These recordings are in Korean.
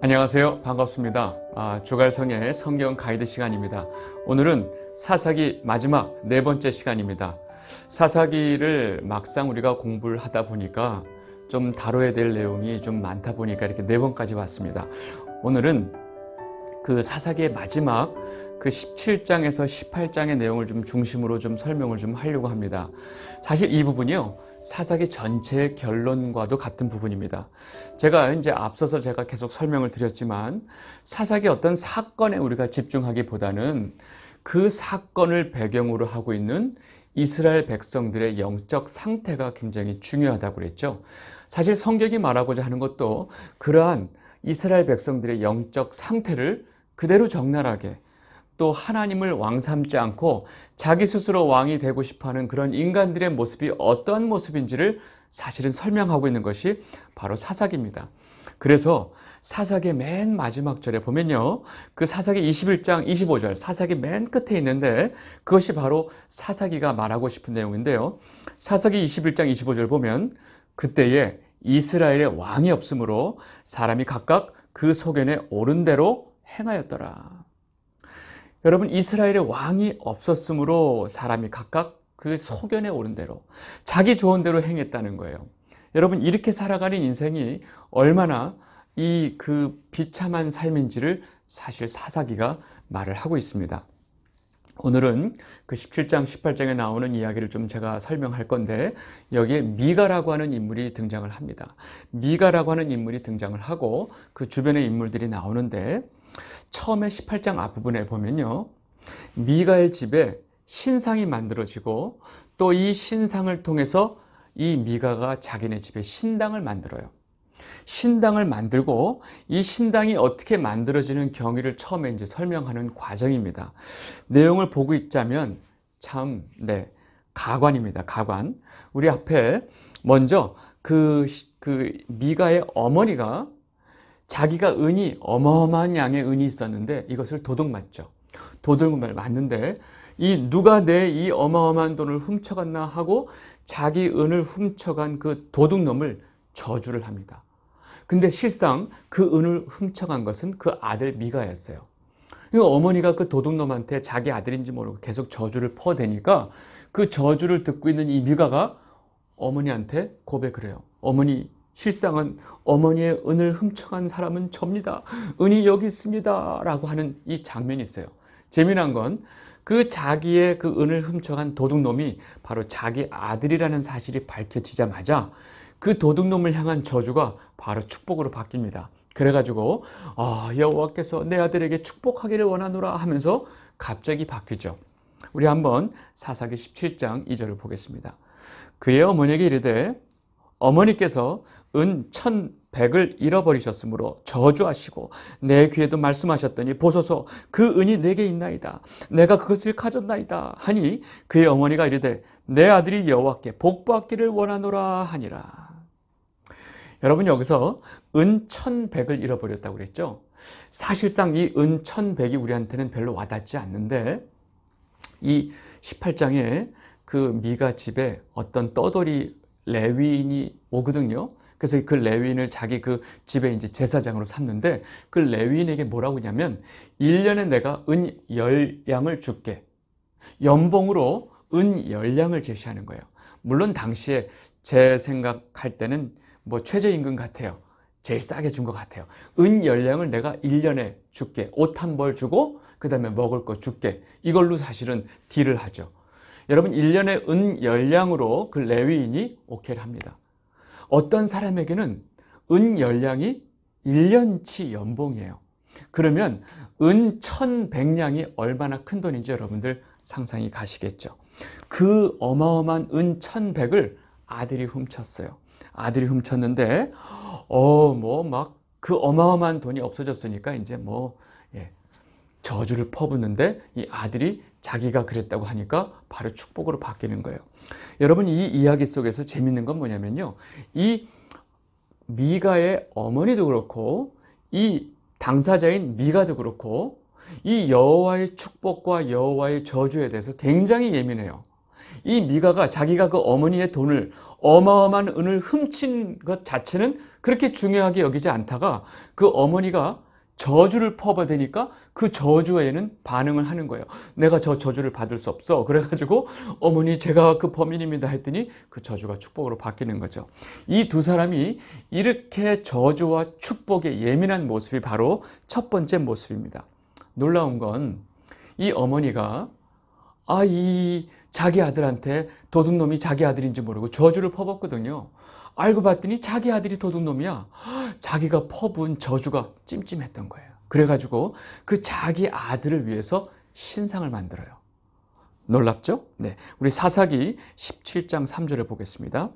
안녕하세요. 반갑습니다. 주갈성의 성경 가이드 시간입니다. 오늘은 사사기 마지막 네 번째 시간입니다. 사사기를 막상 우리가 공부를 하다 보니까 좀 다뤄야 될 내용이 좀 많다 보니까 이렇게 네 번까지 왔습니다. 오늘은 그 사사기의 마지막 그 17장에서 18장의 내용을 좀 중심으로 좀 설명을 좀 하려고 합니다. 사실 이 부분이요, 사사기 전체의 결론과도 같은 부분입니다. 제가 이제 앞서서 제가 계속 설명을 드렸지만 사사기 어떤 사건에 우리가 집중하기보다는 그 사건을 배경으로 하고 있는 이스라엘 백성들의 영적 상태가 굉장히 중요하다고 그랬죠. 사실 성경이 말하고자 하는 것도 그러한 이스라엘 백성들의 영적 상태를 그대로 적나라하게, 또 하나님을 왕 삼지 않고 자기 스스로 왕이 되고 싶어하는 그런 인간들의 모습이 어떠한 모습인지를 사실은 설명하고 있는 것이 바로 사사기입니다. 그래서 사사기의 맨 마지막 절에 보면요, 그 사사기 21장 25절, 사사기 맨 끝에 있는데 그것이 바로 사사기가 말하고 싶은 내용인데요. 사사기 21장 25절 보면 그때에 이스라엘의 왕이 없으므로 사람이 각각 그 소견에 옳은 대로 행하였더라. 여러분, 이스라엘의 왕이 없었으므로 사람이 각각 그 소견에 옳은 대로, 자기 좋은 대로 행했다는 거예요. 여러분, 이렇게 살아가는 인생이 얼마나 그 비참한 삶인지를 사실 사사기가 말을 하고 있습니다. 오늘은 그 17장, 18장에 나오는 이야기를 좀 제가 설명할 건데, 여기에 미가라고 하는 인물이 등장을 합니다. 미가라고 하는 인물이 등장을 하고 그 주변의 인물들이 나오는데, 처음에 18장 앞부분에 보면요, 미가의 집에 신상이 만들어지고 또 이 신상을 통해서 이 미가가 자기네 집에 신당을 만들어요. 신당을 만들고 이 신당이 어떻게 만들어지는 경위를 처음에 이제 설명하는 과정입니다. 내용을 보고 있자면 참, 가관입니다. 가관. 우리 앞에 먼저 그 미가의 어머니가 자기가 어마어마한 양의 은이 있었는데 이것을 도둑맞죠. 도둑을 맞는데 누가 내 이 어마어마한 돈을 훔쳐갔나 하고 자기 은을 훔쳐간 그 도둑놈을 저주를 합니다. 근데 실상 그 은을 훔쳐간 것은 그 아들 미가였어요. 어머니가 그 도둑놈한테 자기 아들인지 모르고 계속 저주를 퍼대니까 그 저주를 듣고 있는 이 미가가 어머니한테 고백을 해요. 어머니, 실상은 어머니의 은을 훔쳐간 사람은 접니다. 은이 여기 있습니다. 라고 하는 이 장면이 있어요. 재미난 건 그 자기의 그 은을 훔쳐간 도둑놈이 바로 자기 아들이라는 사실이 밝혀지자마자 그 도둑놈을 향한 저주가 바로 축복으로 바뀝니다. 그래가지고 여호와께서 내 아들에게 축복하기를 원하노라 하면서 갑자기 바뀌죠. 우리 한번 사사기 17장 2절을 보겠습니다. 그의 어머니에게 이르되 어머니께서 은 1,100을 잃어버리셨으므로 저주하시고 내 귀에도 말씀하셨더니 보소서 그 은이 내게 있나이다. 내가 그것을 가졌나이다 하니 그의 어머니가 이르되 내 아들이 여호와께 복받기를 원하노라 하니라. 여러분, 여기서 은 1,100을 잃어버렸다고 그랬죠. 사실상 이 은 1,100이 우리한테는 별로 와닿지 않는데 이 18장에 그 미가 집에 어떤 떠돌이 레위인이 오거든요. 그래서 그 레위인을 자기 그 집에 이제 제사장으로 삼는데 그 레위인에게 뭐라고 하냐면 1년에 내가 은 10량을 줄게. 연봉으로 은 10량을 제시하는 거예요. 물론 당시에 제 생각할 때는 뭐 최저임금 같아요. 제일 싸게 준 것 같아요. 은 10량을 내가 1년에 줄게. 옷 한 벌 주고 그 다음에 먹을 거 줄게. 이걸로 사실은 딜을 하죠. 여러분, 1년에 은 10량으로 그 레위인이 오케이를 합니다. 어떤 사람에게는 은 10량이 1년치 연봉이에요. 그러면 은 1,100량이 얼마나 큰 돈인지 여러분들 상상이 가시겠죠. 그 어마어마한 은 1,100을 아들이 훔쳤어요. 아들이 훔쳤는데 그 어마어마한 돈이 없어졌으니까 이제 저주를 퍼붓는데 이 아들이 자기가 그랬다고 하니까 바로 축복으로 바뀌는 거예요. 여러분, 이 이야기 속에서 재밌는 건 뭐냐면요, 이 미가의 어머니도 그렇고 이 당사자인 미가도 그렇고 이 여호와의 축복과 여호와의 저주에 대해서 굉장히 예민해요. 이 미가가 자기가 그 어머니의 돈을 어마어마한 은을 훔친 것 자체는 그렇게 중요하게 여기지 않다가 그 어머니가 저주를 퍼부으니까 그 저주에는 반응을 하는 거예요. 내가 저 저주를 받을 수 없어. 그래가지고 어머니 제가 그 범인입니다 했더니 그 저주가 축복으로 바뀌는 거죠. 이 두 사람이 이렇게 저주와 축복에 예민한 모습이 바로 첫 번째 모습입니다. 놀라운 건 이 어머니가 이 자기 아들한테 도둑놈이 자기 아들인지 모르고 저주를 퍼붓거든요. 알고 봤더니 자기 아들이 도둑놈이야. 자기가 퍼부은 저주가 찜찜했던 거예요. 그래가지고 그 자기 아들을 위해서 신상을 만들어요. 놀랍죠? 네, 우리 사사기 17장 3절을 보겠습니다.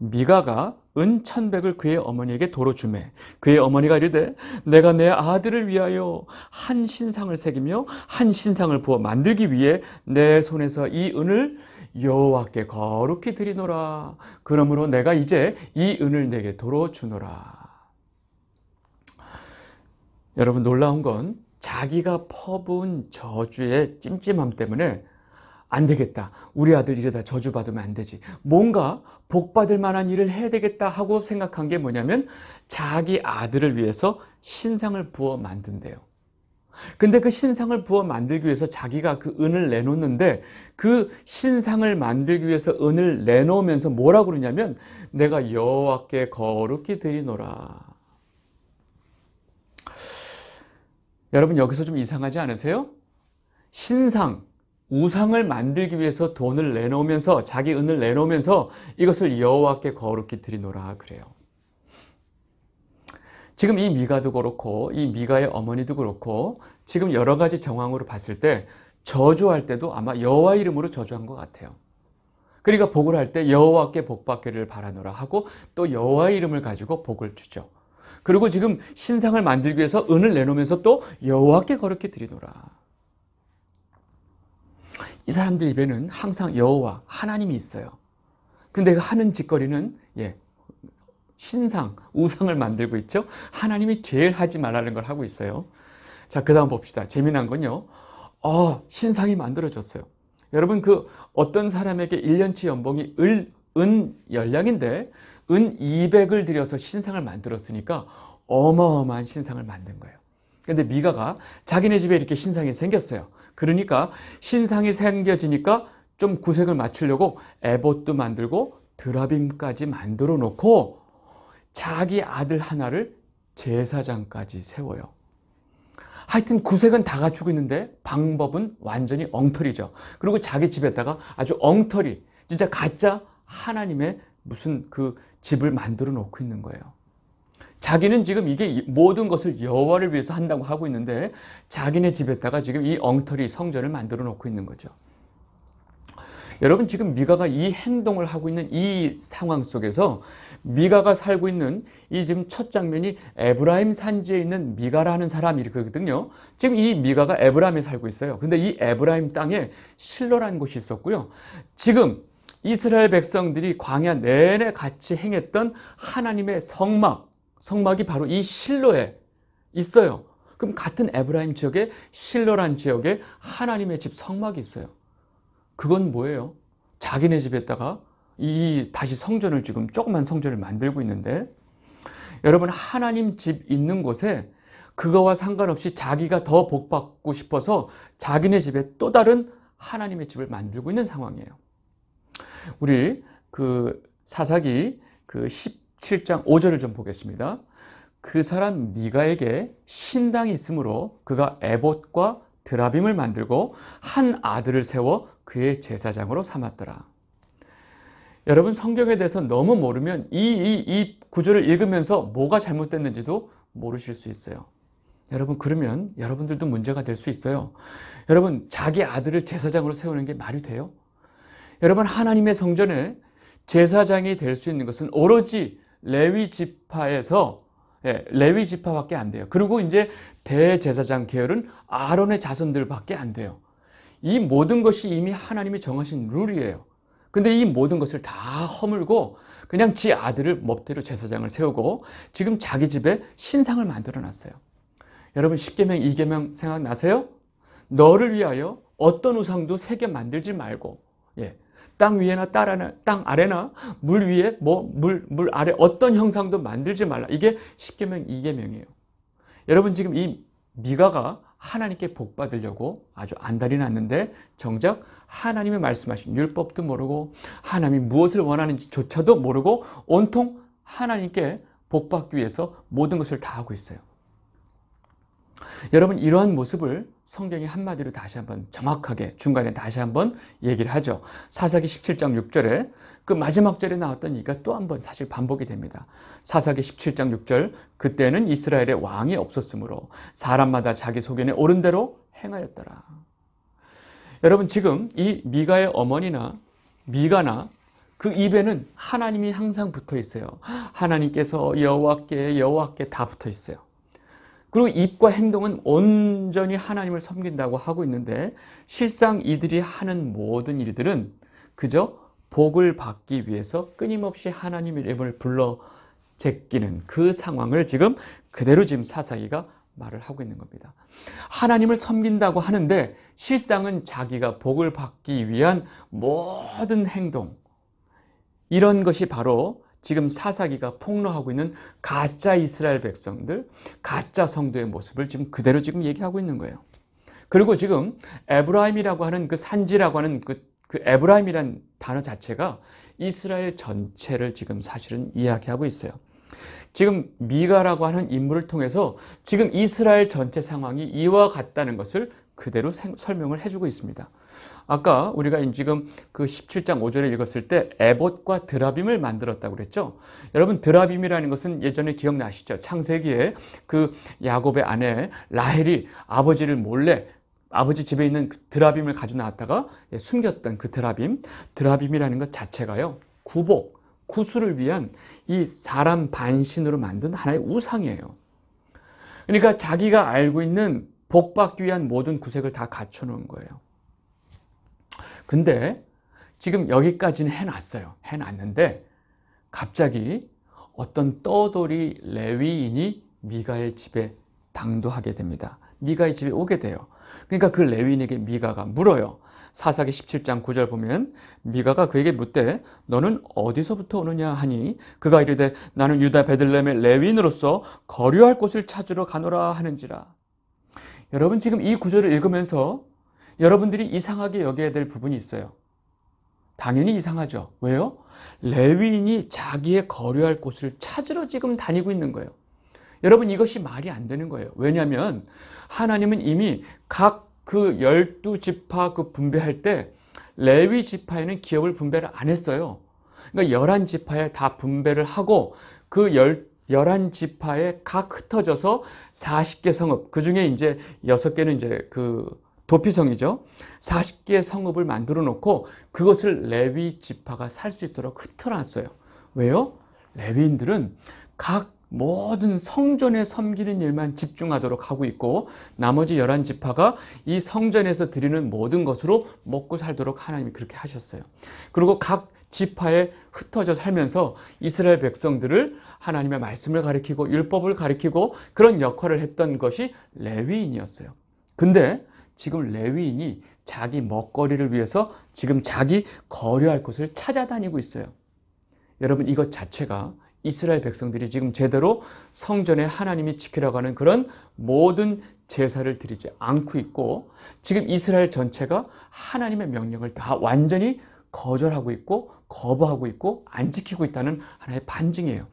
미가가 은 1,100을 그의 어머니에게 도로 주매 그의 어머니가 이르되 내가 내 아들을 위하여 한 신상을 새기며 한 신상을 부어 만들기 위해 내 손에서 이 은을 여호와께 거룩히 드리노라. 그러므로 내가 이제 이 은을 내게 도로 주노라. 여러분, 놀라운 건 자기가 퍼부은 저주의 찜찜함 때문에 안 되겠다. 우리 아들 이러다 저주받으면 안 되지. 뭔가 복받을 만한 일을 해야 되겠다 하고 생각한 게 뭐냐면 자기 아들을 위해서 신상을 부어 만든대요. 근데 그 신상을 부어 만들기 위해서 자기가 그 은을 내놓는데 그 신상을 만들기 위해서 은을 내놓으면서 뭐라고 그러냐면 내가 여호와께 거룩히 드리노라. 여러분, 여기서 좀 이상하지 않으세요? 신상, 우상을 만들기 위해서 돈을 내놓으면서 자기 은을 내놓으면서 이것을 여호와께 거룩히 드리노라 그래요. 지금 이 미가도 그렇고 이 미가의 어머니도 그렇고 지금 여러 가지 정황으로 봤을 때 저주할 때도 아마 여호와 이름으로 저주한 것 같아요. 그러니까 복을 할 때 여호와께 복 받기를 바라노라 하고 또 여호와 이름을 가지고 복을 주죠. 그리고 지금 신상을 만들기 위해서 은을 내놓으면서 또 여호와께 거룩히 드리노라. 이 사람들 입에는 항상 여호와 하나님이 있어요. 근데 그 하는 짓거리는 신상, 우상을 만들고 있죠. 하나님이 제일 하지 말라는 걸 하고 있어요. 자, 그 다음 봅시다. 재미난 건요. 신상이 만들어졌어요. 여러분, 그 어떤 사람에게 1년치 연봉이 은 열량인데 은 200을 들여서 신상을 만들었으니까 어마어마한 신상을 만든 거예요. 근데 미가가 자기네 집에 이렇게 신상이 생겼어요. 그러니까 신상이 생겨지니까 좀 구색을 맞추려고 에봇도 만들고 드라빔까지 만들어 놓고 자기 아들 하나를 제사장까지 세워요. 하여튼 구색은 다 갖추고 있는데 방법은 완전히 엉터리죠. 그리고 자기 집에다가 아주 엉터리, 진짜 가짜 하나님의 무슨 그 집을 만들어 놓고 있는 거예요. 자기는 지금 이게 모든 것을 여호와를 위해서 한다고 하고 있는데 자기네 집에다가 지금 이 엉터리 성전을 만들어 놓고 있는 거죠. 여러분, 지금 미가가 이 행동을 하고 있는 이 상황 속에서 미가가 살고 있는 이 지금 첫 장면이 에브라임 산지에 있는 미가라는 사람이 이렇거든요. 지금 이 미가가 에브라임에 살고 있어요. 근데 이 에브라임 땅에 실로라는 곳이 있었고요. 지금 이스라엘 백성들이 광야 내내 같이 행했던 하나님의 성막이 바로 이 실로에 있어요. 그럼 같은 에브라임 지역에 실로란 지역에 하나님의 집 성막이 있어요. 그건 뭐예요? 자기네 집에다가 다시 성전을 지금 조그만 성전을 만들고 있는데 여러분, 하나님 집 있는 곳에 그거와 상관없이 자기가 더 복받고 싶어서 자기네 집에 또 다른 하나님의 집을 만들고 있는 상황이에요. 우리 그 사사기 그 17장 5절을 좀 보겠습니다. 그 사람 미가에게 신당이 있으므로 그가 에봇과 드라빔을 만들고 한 아들을 세워 그의 제사장으로 삼았더라. 여러분, 성경에 대해서 너무 모르면 이 구절을 읽으면서 뭐가 잘못됐는지도 모르실 수 있어요. 여러분, 그러면 여러분들도 문제가 될 수 있어요. 여러분, 자기 아들을 제사장으로 세우는 게 말이 돼요? 여러분, 하나님의 성전에 제사장이 될 수 있는 것은 오로지 레위 지파밖에 안 돼요. 그리고 이제 대제사장 계열은 아론의 자손들밖에 안 돼요. 이 모든 것이 이미 하나님이 정하신 룰이에요. 근데 이 모든 것을 다 허물고 그냥 지 아들을 멋대로 제사장을 세우고 지금 자기 집에 신상을 만들어 놨어요. 여러분, 10계명, 2계명 생각나세요? 너를 위하여 어떤 우상도 새겨 만들지 말고 땅 위에나 땅 아래나 물 위에 물 아래 어떤 형상도 만들지 말라. 이게 10계명 2계명이에요. 여러분 지금 이 미가가 하나님께 복 받으려고 아주 안달이 났는데 정작 하나님의 말씀하신 율법도 모르고 하나님이 무엇을 원하는지조차도 모르고 온통 하나님께 복 받기 위해서 모든 것을 다 하고 있어요. 여러분 이러한 모습을 성경이 한마디로 다시 한번 정확하게 중간에 다시 한번 얘기를 하죠. 사사기 17장 6절에 그 마지막 절에 나왔던 얘기가 또 한번 사실 반복이 됩니다. 사사기 17장 6절 그때는 이스라엘에 왕이 없었으므로 사람마다 자기 소견에 옳은 대로 행하였더라. 여러분 지금 이 미가의 어머니나 미가나 그 입에는 하나님이 항상 붙어 있어요. 하나님께서 여호와께 다 붙어 있어요. 그리고 입과 행동은 온전히 하나님을 섬긴다고 하고 있는데 실상 이들이 하는 모든 일들은 그저 복을 받기 위해서 끊임없이 하나님의 이름을 불러 제끼는 그 상황을 지금 그대로 지금 사사기가 말을 하고 있는 겁니다. 하나님을 섬긴다고 하는데 실상은 자기가 복을 받기 위한 모든 행동, 이런 것이 바로 지금 사사기가 폭로하고 있는 가짜 이스라엘 백성들, 가짜 성도의 모습을 지금 그대로 지금 얘기하고 있는 거예요. 그리고 지금 에브라임이라고 하는 그 산지라고 하는 그 에브라임이라는 단어 자체가 이스라엘 전체를 지금 사실은 이야기하고 있어요. 지금 미가라고 하는 인물을 통해서 지금 이스라엘 전체 상황이 이와 같다는 것을 그대로 설명을 해주고 있습니다. 아까 우리가 지금 그 17장 5절에 읽었을 때 에봇과 드라빔을 만들었다고 그랬죠. 여러분 드라빔이라는 것은 예전에 기억나시죠? 창세기에 그 야곱의 아내 라헬이 아버지를 몰래 아버지 집에 있는 그 드라빔을 가지고 나왔다가 숨겼던 그 드라빔이라는 것 자체가요. 구복, 구수를 위한 이 사람 반신으로 만든 하나의 우상이에요. 그러니까 자기가 알고 있는 복 받기 위한 모든 구색을 다 갖춰놓은 거예요. 근데 지금 여기까지는 해놨는데 갑자기 어떤 떠돌이 레위인이 미가의 집에 당도하게 됩니다. 미가의 집에 오게 돼요. 그러니까 그 레위인에게 미가가 물어요. 사사기 17장 9절 보면 미가가 그에게 묻되 너는 어디서부터 오느냐 하니 그가 이르되 나는 유다 베들레헴의 레위인으로서 거류할 곳을 찾으러 가노라 하는지라. 여러분 지금 이 구절을 읽으면서 여러분들이 이상하게 여겨야 될 부분이 있어요. 당연히 이상하죠. 왜요? 레위인이 자기의 거류할 곳을 찾으러 지금 다니고 있는 거예요. 여러분 이것이 말이 안 되는 거예요. 왜냐하면 하나님은 이미 각 그 12지파 그 분배할 때 레위 지파에는 기업을 분배를 안 했어요. 그러니까 11지파에 다 분배를 하고 그 11지파에 각 흩어져서 40개 성읍, 그 중에 이제 6개는 이제 그 도피성이죠. 40개의 성읍을 만들어 놓고 그것을 레위 지파가 살 수 있도록 흩어놨어요. 왜요? 레위인들은 각 모든 성전에 섬기는 일만 집중하도록 하고 있고 나머지 11지파가 이 성전에서 드리는 모든 것으로 먹고 살도록 하나님이 그렇게 하셨어요. 그리고 각 지파에 흩어져 살면서 이스라엘 백성들을 하나님의 말씀을 가리키고 율법을 가리키고 그런 역할을 했던 것이 레위인이었어요. 근데 지금 레위인이 자기 먹거리를 위해서 지금 자기 거류할 곳을 찾아다니고 있어요. 여러분 이것 자체가 이스라엘 백성들이 지금 제대로 성전에 하나님이 지키라고 하는 그런 모든 제사를 드리지 않고 있고 지금 이스라엘 전체가 하나님의 명령을 다 완전히 거절하고 있고 거부하고 있고 안 지키고 있다는 하나의 반증이에요.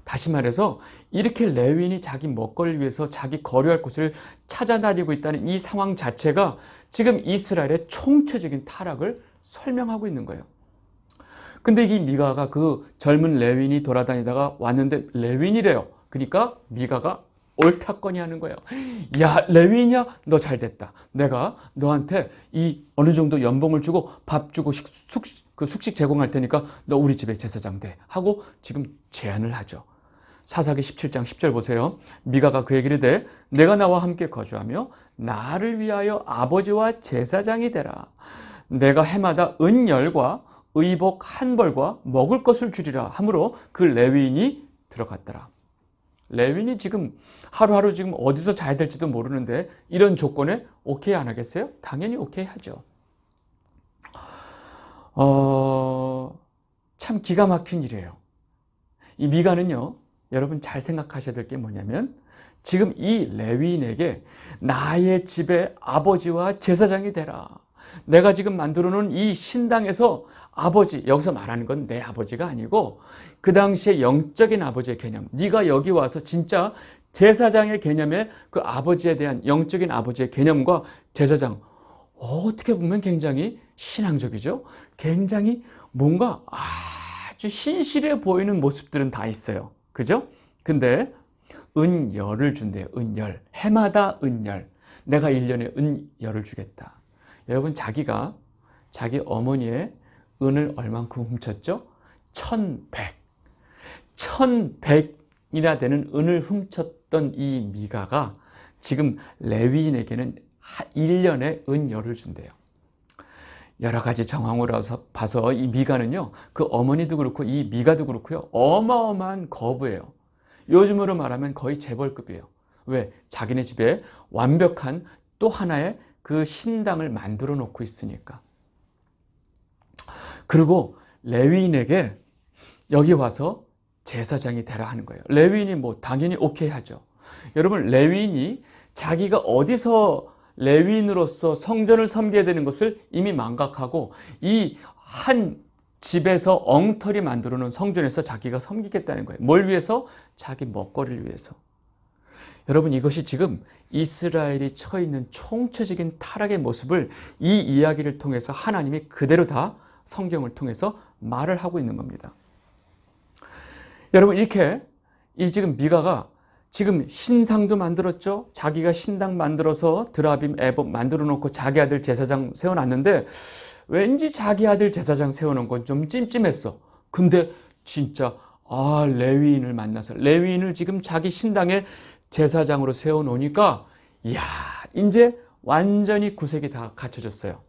다시 말해서 이렇게 레위인이 자기 먹거리를 위해서 자기 거류할 곳을 찾아다니고 있다는 이 상황 자체가 지금 이스라엘의 총체적인 타락을 설명하고 있는 거예요. 근데 이 미가가 그 젊은 레위인이 돌아다니다가 왔는데 레위인이래요. 그러니까 미가가 옳다거니 하는 거예요. 야, 레위인이야? 너 잘됐다. 내가 너한테 이 어느 정도 연봉을 주고 밥 주고 숙식 제공할 테니까 너 우리 집에 제사장 돼. 하고 지금 제안을 하죠. 사사기 17장 10절 보세요. 미가가 그에게 이르되 내가 나와 함께 거주하며 나를 위하여 아버지와 제사장이 되라. 내가 해마다 은열과 의복 한 벌과 먹을 것을 주리라 하므로 그 레위인이 들어갔더라. 레위인이 지금 하루하루 지금 어디서 자야 될지도 모르는데 이런 조건에 오케이 안 하겠어요? 당연히 오케이 하죠. 참 기가 막힌 일이에요. 이 미가는요, 여러분 잘 생각하셔야 될 게 뭐냐면 지금 이 레위인에게 나의 집의 아버지와 제사장이 되라. 내가 지금 만들어 놓은 이 신당에서 아버지, 여기서 말하는 건 내 아버지가 아니고 그 당시에 영적인 아버지의 개념. 네가 여기 와서 진짜 제사장의 개념의 그 아버지에 대한 영적인 아버지의 개념과 제사장. 어떻게 보면 굉장히 신앙적이죠. 굉장히 뭔가 아주 신실해 보이는 모습들은 다 있어요. 그죠? 근데 은열을 준대요. 은열. 해마다 은열. 내가 1년에 은열을 주겠다. 여러분 자기가 자기 어머니의 은을 얼만큼 훔쳤죠? 1100. 1100이나 되는 은을 훔쳤던 이 미가가 지금 레위인에게는 1년에 은열을 준대요. 여러 가지 정황으로 봐서 이 미가는요, 그 어머니도 그렇고 이 미가도 그렇고요, 어마어마한 거부예요. 요즘으로 말하면 거의 재벌급이에요. 왜? 자기네 집에 완벽한 또 하나의 그 신당을 만들어 놓고 있으니까. 그리고 레위인에게 여기 와서 제사장이 되라 하는 거예요. 레위인이 뭐 당연히 오케이 하죠. 여러분, 레위인이 자기가 어디서 레위인으로서 성전을 섬겨야 되는 것을 이미 망각하고 이 한 집에서 엉터리 만들어 놓은 성전에서 자기가 섬기겠다는 거예요. 뭘 위해서? 자기 먹거리를 위해서. 여러분, 이것이 지금 이스라엘이 처해 있는 총체적인 타락의 모습을 이 이야기를 통해서 하나님이 그대로 다 성경을 통해서 말을 하고 있는 겁니다. 여러분, 이렇게 이 지금 미가가 지금 신상도 만들었죠. 자기가 신당 만들어서 드라빔, 에봇 만들어 놓고 자기 아들 제사장 세워놨는데 왠지 자기 아들 제사장 세워놓은 건 좀 찜찜했어. 근데 진짜 레위인을 만나서 레위인을 지금 자기 신당의 제사장으로 세워놓으니까 이야, 이제 완전히 구색이 다 갖춰졌어요.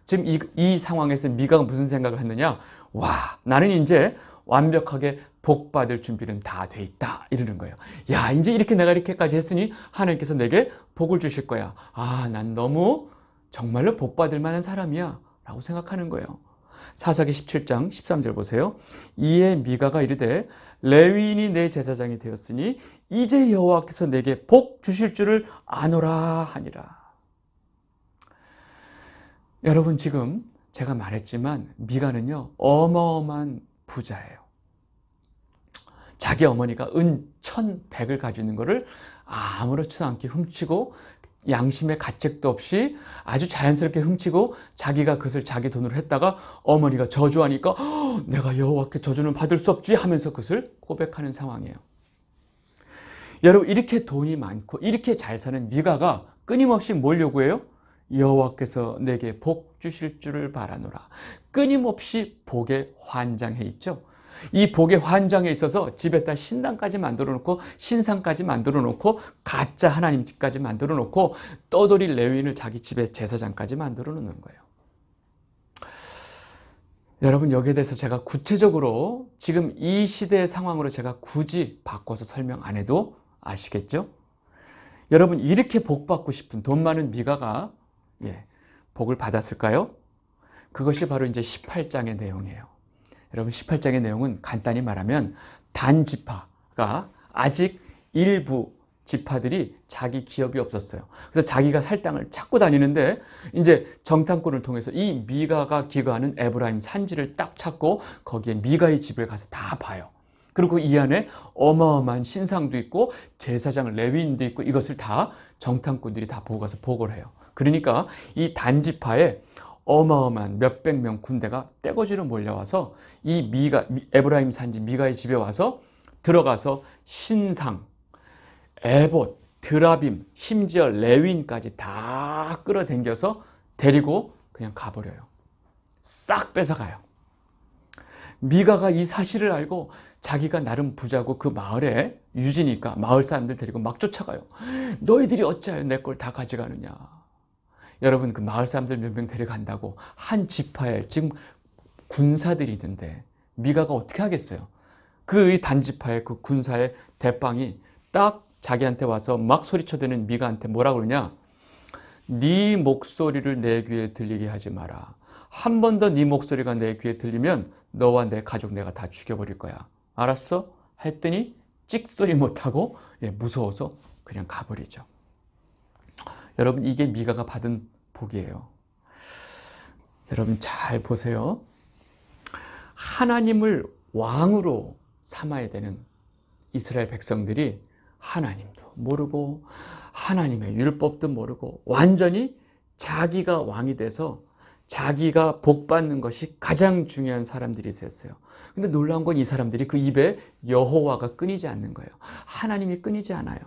지금 이 상황에서 미가가 무슨 생각을 했느냐? 와, 나는 이제 완벽하게 복받을 준비는 다 돼 있다. 이러는 거예요. 야, 이제 이렇게 내가 이렇게까지 했으니 하나님께서 내게 복을 주실 거야. 난 너무 정말로 복받을 만한 사람이야. 라고 생각하는 거예요. 사사기 17장 13절 보세요. 이에 미가가 이르되 레위인이 내 제사장이 되었으니 이제 여호와께서 내게 복 주실 줄을 아노라 하니라. 여러분, 지금 제가 말했지만 미가는요, 어마어마한 부자예요. 자기 어머니가 은 1100을 가지고 있는 것을 아무렇지도 않게 훔치고 양심의 가책도 없이 아주 자연스럽게 훔치고 자기가 그것을 자기 돈으로 했다가 어머니가 저주하니까 내가 여호와께 저주는 받을 수 없지 하면서 그것을 고백하는 상황이에요. 여러분, 이렇게 돈이 많고 이렇게 잘 사는 미가가 끊임없이 뭘 요구해요? 여호와께서 내게 복 주실 줄을 바라노라. 끊임없이 복에 환장해 있죠. 이 복의 환장에 있어서 집에다 신당까지 만들어 놓고 신상까지 만들어 놓고 가짜 하나님 집까지 만들어 놓고 떠돌이 레위인을 자기 집에 제사장까지 만들어 놓는 거예요. 여러분, 여기에 대해서 제가 구체적으로 지금 이 시대의 상황으로 제가 굳이 바꿔서 설명 안 해도 아시겠죠? 여러분, 이렇게 복 받고 싶은 돈 많은 미가가 복을 받았을까요? 그것이 바로 이제 18장의 내용이에요. 여러분, 18장의 내용은 간단히 말하면 단지파가 아직 일부 지파들이 자기 기업이 없었어요. 그래서 자기가 살 땅을 찾고 다니는데 이제 정탐꾼을 통해서 이 미가가 기거하는 에브라임 산지를 딱 찾고 거기에 미가의 집을 가서 다 봐요. 그리고 이 안에 어마어마한 신상도 있고 제사장 레위인도 있고 이것을 다 정탐꾼들이 다 보고 가서 보고를 해요. 그러니까 이 단지파에 어마어마한 몇백 명 군대가 떼거지로 몰려와서 이 에브라임 산지 미가의 집에 와서 들어가서 신상, 에봇, 드라빔, 심지어 레위인까지 다 끌어당겨서 데리고 그냥 가버려요. 싹 뺏어가요. 미가가 이 사실을 알고 자기가 나름 부자고 그 마을에 유지니까 마을 사람들 데리고 막 쫓아가요. 너희들이 어찌하여 내 걸 다 가져가느냐. 여러분, 그 마을 사람들 몇 명 데려간다고 한 지파에 지금 군사들이 있는데 미가가 어떻게 하겠어요? 그 단지파의 그 군사의 대빵이 딱 자기한테 와서 막 소리쳐대는 미가한테 뭐라고 그러냐? 네 목소리를 내 귀에 들리게 하지 마라. 한 번 더 네 목소리가 내 귀에 들리면 너와 내 가족 내가 다 죽여버릴 거야. 알았어? 했더니 찍소리 못하고 무서워서 그냥 가버리죠. 여러분, 이게 미가가 받은 복이에요. 여러분 잘 보세요. 하나님을 왕으로 삼아야 되는 이스라엘 백성들이 하나님도 모르고 하나님의 율법도 모르고 완전히 자기가 왕이 돼서 자기가 복받는 것이 가장 중요한 사람들이 됐어요. 근데 놀라운 건 이 사람들이 그 입에 여호와가 끊이지 않는 거예요. 하나님이 끊이지 않아요.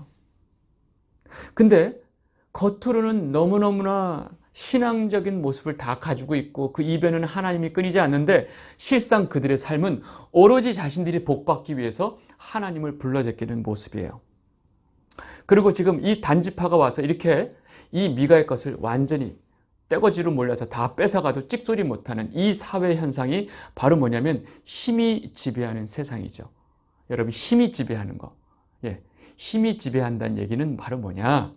근데 겉으로는 너무너무나 신앙적인 모습을 다 가지고 있고 그 입에는 하나님이 끊이지 않는데 실상 그들의 삶은 오로지 자신들이 복받기 위해서 하나님을 불러 제끼는 모습이에요. 그리고 지금 이 단지파가 와서 이렇게 이 미가의 것을 완전히 떼거지로 몰라서 다 뺏어가도 찍소리 못하는 이 사회 현상이 바로 뭐냐면 힘이 지배하는 세상이죠. 여러분, 힘이 지배하는 거. 힘이 지배한다는 얘기는 바로 뭐냐?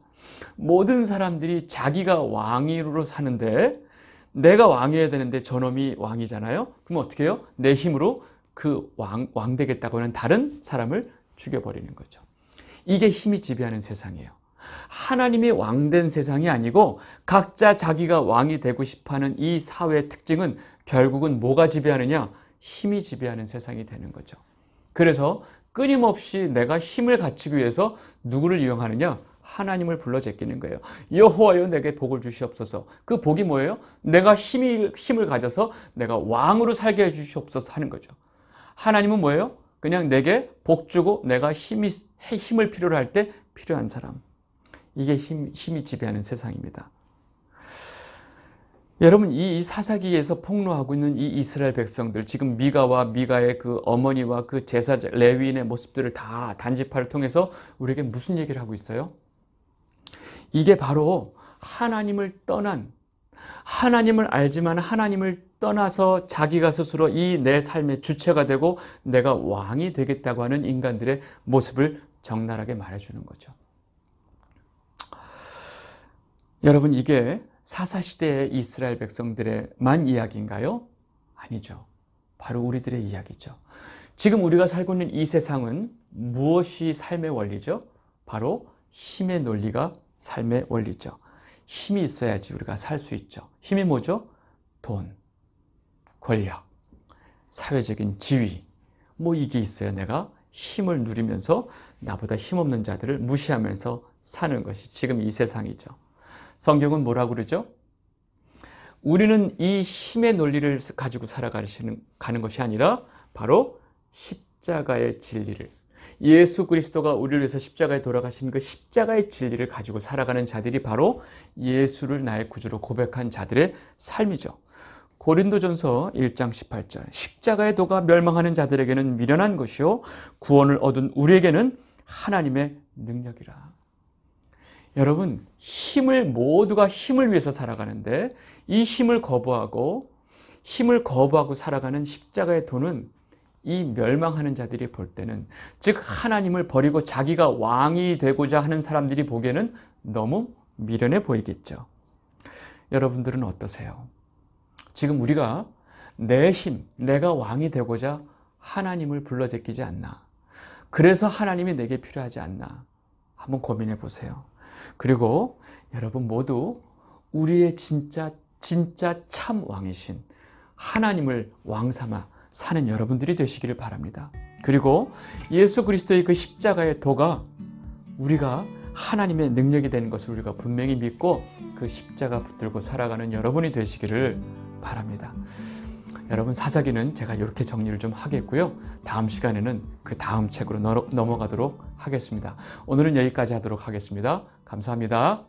모든 사람들이 자기가 왕으로 사는데 내가 왕이어야 되는데 저놈이 왕이잖아요. 그럼 어떻게 해요? 내 힘으로 그 왕 되겠다고 하는 다른 사람을 죽여버리는 거죠. 이게 힘이 지배하는 세상이에요. 하나님이 왕된 세상이 아니고 각자 자기가 왕이 되고 싶어하는 이 사회의 특징은 결국은 뭐가 지배하느냐? 힘이 지배하는 세상이 되는 거죠. 그래서 끊임없이 내가 힘을 갖추기 위해서 누구를 이용하느냐? 하나님을 불러 제끼는 거예요. 여호와여 내게 복을 주시옵소서. 그 복이 뭐예요? 내가 힘을 가져서 내가 왕으로 살게 해주시옵소서 하는 거죠. 하나님은 뭐예요? 그냥 내게 복 주고 내가 힘을 필요로 할 때 필요한 사람. 이게 힘이 지배하는 세상입니다. 여러분, 이 사사기에서 폭로하고 있는 이 이스라엘 백성들, 지금 미가와 미가의 그 어머니와 그 제사장 레위인의 모습들을 다 단지파를 통해서 우리에게 무슨 얘기를 하고 있어요? 이게 바로 하나님을 떠난, 하나님을 알지만 하나님을 떠나서 자기가 스스로 이 내 삶의 주체가 되고 내가 왕이 되겠다고 하는 인간들의 모습을 적나라하게 말해주는 거죠. 여러분, 이게 사사시대의 이스라엘 백성들의만 이야기인가요? 아니죠. 바로 우리들의 이야기죠. 지금 우리가 살고 있는 이 세상은 무엇이 삶의 원리죠? 바로 힘의 논리가 삶의 원리죠. 힘이 있어야지 우리가 살 수 있죠. 힘이 뭐죠? 돈, 권력, 사회적인 지위, 이게 있어야 내가 힘을 누리면서 나보다 힘없는 자들을 무시하면서 사는 것이 지금 이 세상이죠. 성경은 뭐라고 그러죠? 우리는 이 힘의 논리를 가지고 살아가는 것이 아니라 바로 십자가의 진리를, 예수 그리스도가 우리를 위해서 십자가에 돌아가신 그 십자가의 진리를 가지고 살아가는 자들이 바로 예수를 나의 구주로 고백한 자들의 삶이죠. 고린도전서 1장 18절, 십자가의 도가 멸망하는 자들에게는 미련한 것이요 구원을 얻은 우리에게는 하나님의 능력이라. 여러분, 모두가 힘을 위해서 살아가는데 이 힘을 거부하고 살아가는 십자가의 도는 이 멸망하는 자들이 볼 때는, 즉 하나님을 버리고 자기가 왕이 되고자 하는 사람들이 보기에는 너무 미련해 보이겠죠. 여러분들은 어떠세요? 지금 우리가 내 힘, 내가 왕이 되고자 하나님을 불러 제끼지 않나? 그래서 하나님이 내게 필요하지 않나? 한번 고민해 보세요. 그리고 여러분 모두 우리의 진짜 참 왕이신 하나님을 왕 삼아 사는 여러분들이 되시기를 바랍니다. 그리고 예수 그리스도의 그 십자가의 도가 우리가 하나님의 능력이 되는 것을 우리가 분명히 믿고 그 십자가 붙들고 살아가는 여러분이 되시기를 바랍니다. 여러분, 사사기는 제가 이렇게 정리를 좀 하겠고요. 다음 시간에는 그 다음 책으로 넘어가도록 하겠습니다. 오늘은 여기까지 하도록 하겠습니다. 감사합니다.